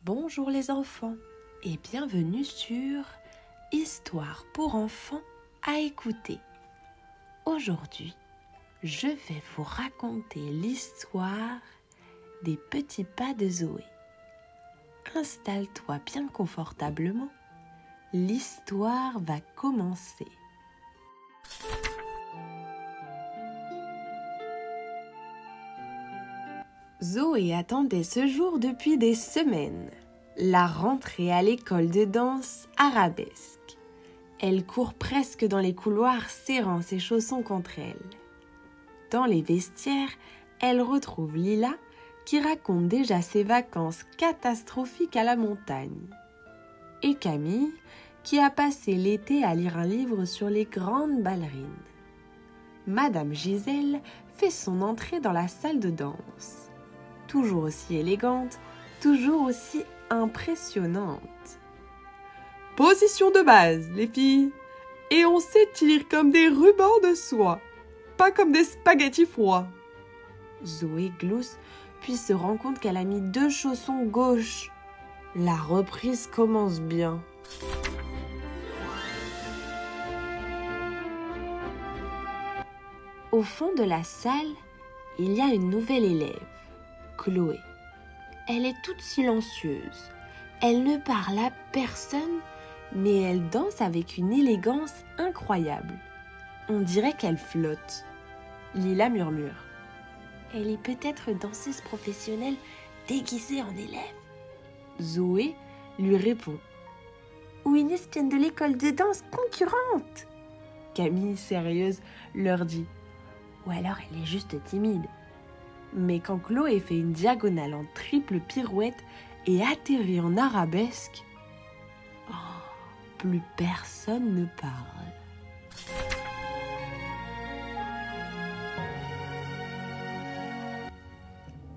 Bonjour les enfants et bienvenue sur Histoire pour enfants à écouter. Aujourd'hui, je vais vous raconter l'histoire des petits pas de Zoé. Installe-toi bien confortablement, l'histoire va commencer. Zoé attendait ce jour depuis des semaines, la rentrée à l'école de danse arabesque. Elle court presque dans les couloirs serrant ses chaussons contre elle. Dans les vestiaires, elle retrouve Lila qui raconte déjà ses vacances catastrophiques à la montagne. Et Camille qui a passé l'été à lire un livre sur les grandes ballerines. Madame Gisèle fait son entrée dans la salle de danse. Toujours aussi élégante, toujours aussi impressionnante. Position de base, les filles. Et on s'étire comme des rubans de soie, pas comme des spaghettis froids. Zoé glousse, puis se rend compte qu'elle a mis 2 chaussons gauches. La reprise commence bien. Au fond de la salle, il y a une nouvelle élève. Chloé. Elle est toute silencieuse. Elle ne parle à personne, mais elle danse avec une élégance incroyable. On dirait qu'elle flotte. Lila murmure. Elle est peut-être danseuse professionnelle déguisée en élève. Zoé lui répond. Ou une espionne de l'école de danse concurrente. Camille, sérieuse, leur dit. Ou alors elle est juste timide. Mais quand Chloé fait une diagonale en triple pirouette et atterrit en arabesque, plus personne ne parle.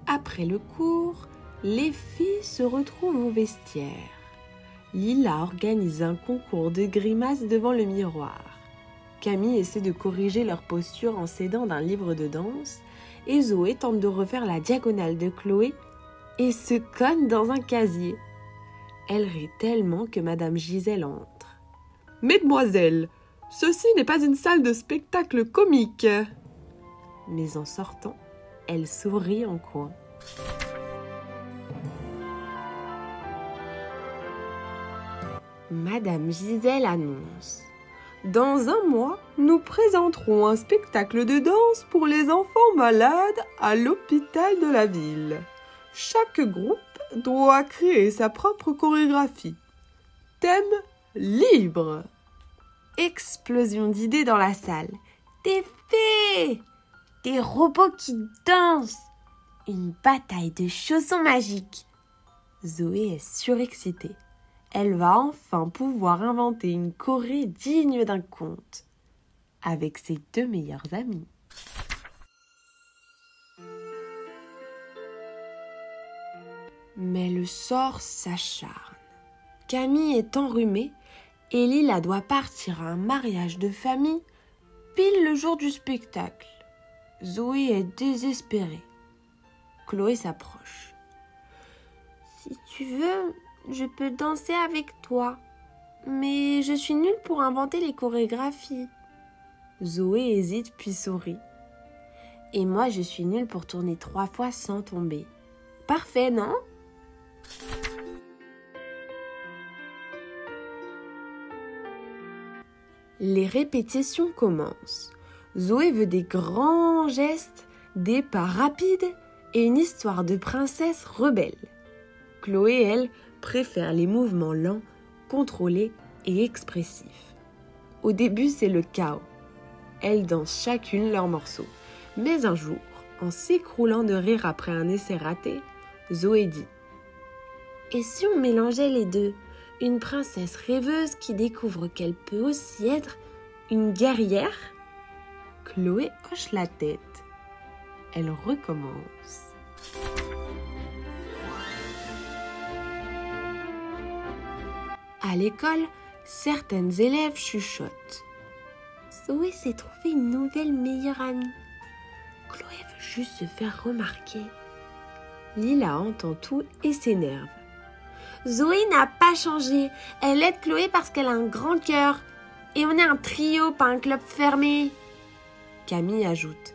Après le cours, les filles se retrouvent au vestiaire. Lila organise un concours de grimaces devant le miroir. Camille essaie de corriger leur posture en s'aidant d'un livre de danse. Et Zoé tente de refaire la diagonale de Chloé et se cogne dans un casier. Elle rit tellement que Madame Gisèle entre. « Mesdemoiselles, ceci n'est pas une salle de spectacle comique. » Mais en sortant, elle sourit en coin. Madame Gisèle annonce. Dans un mois, nous présenterons un spectacle de danse pour les enfants malades à l'hôpital de la ville. Chaque groupe doit créer sa propre chorégraphie. Thème libre. Explosion d'idées dans la salle. Des fées, des robots qui dansent, une bataille de chaussons magiques. Zoé est surexcitée. Elle va enfin pouvoir inventer une choré digne d'un conte avec ses 2 meilleurs amis. Mais le sort s'acharne. Camille est enrhumée et Lila doit partir à un mariage de famille pile le jour du spectacle. Zoé est désespérée. Chloé s'approche. Si tu veux, je peux danser avec toi, mais je suis nulle pour inventer les chorégraphies. Zoé hésite puis sourit. Et moi, je suis nulle pour tourner 3 fois sans tomber. Parfait, non? Les répétitions commencent. Zoé veut des grands gestes, des pas rapides et une histoire de princesse rebelle. Chloé, elle, préfère les mouvements lents, contrôlés et expressifs. Au début, c'est le chaos. Elles dansent chacune leur morceau. Mais un jour, en s'écroulant de rire après un essai raté, Zoé dit « Et si on mélangeait les deux, une princesse rêveuse qui découvre qu'elle peut aussi être une guerrière ?» Chloé hoche la tête. Elle recommence. À l'école, certaines élèves chuchotent. Zoé s'est trouvée une nouvelle meilleure amie. Chloé veut juste se faire remarquer. Lila entend tout et s'énerve. Zoé n'a pas changé. Elle aide Chloé parce qu'elle a un grand cœur. Et on est un trio, pas un club fermé. Camille ajoute.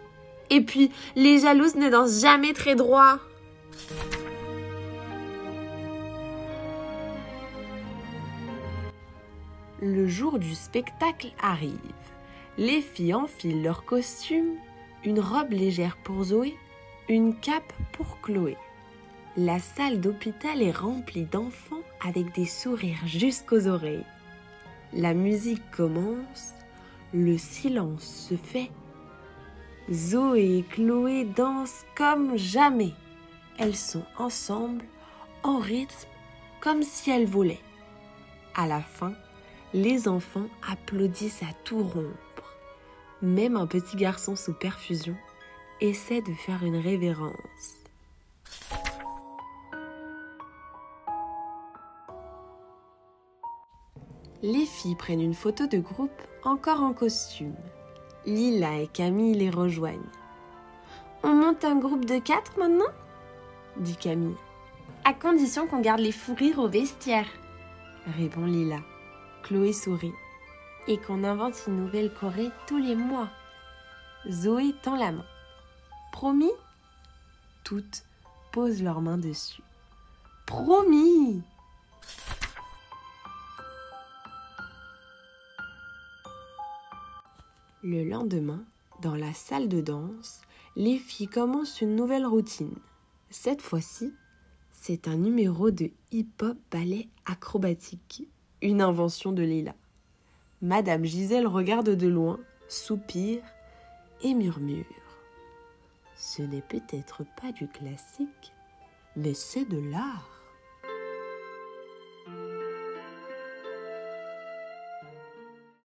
Et puis, les jalouses ne dansent jamais très droit. Le jour du spectacle arrive. Les filles enfilent leurs costumes, une robe légère pour Zoé, une cape pour Chloé. La salle d'hôpital est remplie d'enfants avec des sourires jusqu'aux oreilles. La musique commence, le silence se fait. Zoé et Chloé dansent comme jamais. Elles sont ensemble, en rythme, comme si elles volaient. À la fin, les enfants applaudissent à tout rompre. Même un petit garçon sous perfusion essaie de faire une révérence. Les filles prennent une photo de groupe encore en costume. Lila et Camille les rejoignent. « On monte un groupe de 4 maintenant ?» dit Camille. « À condition qu'on garde les fous rires au vestiaire » répond Lila. Chloé sourit. « Et qu'on invente une nouvelle choré tous les mois » Zoé tend la main. « Promis ?» Toutes posent leurs mains dessus. « Promis !» Le lendemain, dans la salle de danse, les filles commencent une nouvelle routine. Cette fois-ci, c'est un numéro de hip-hop ballet acrobatique, une invention de Lila. Madame Gisèle regarde de loin, soupire et murmure. « Ce n'est peut-être pas du classique, mais c'est de l'art. »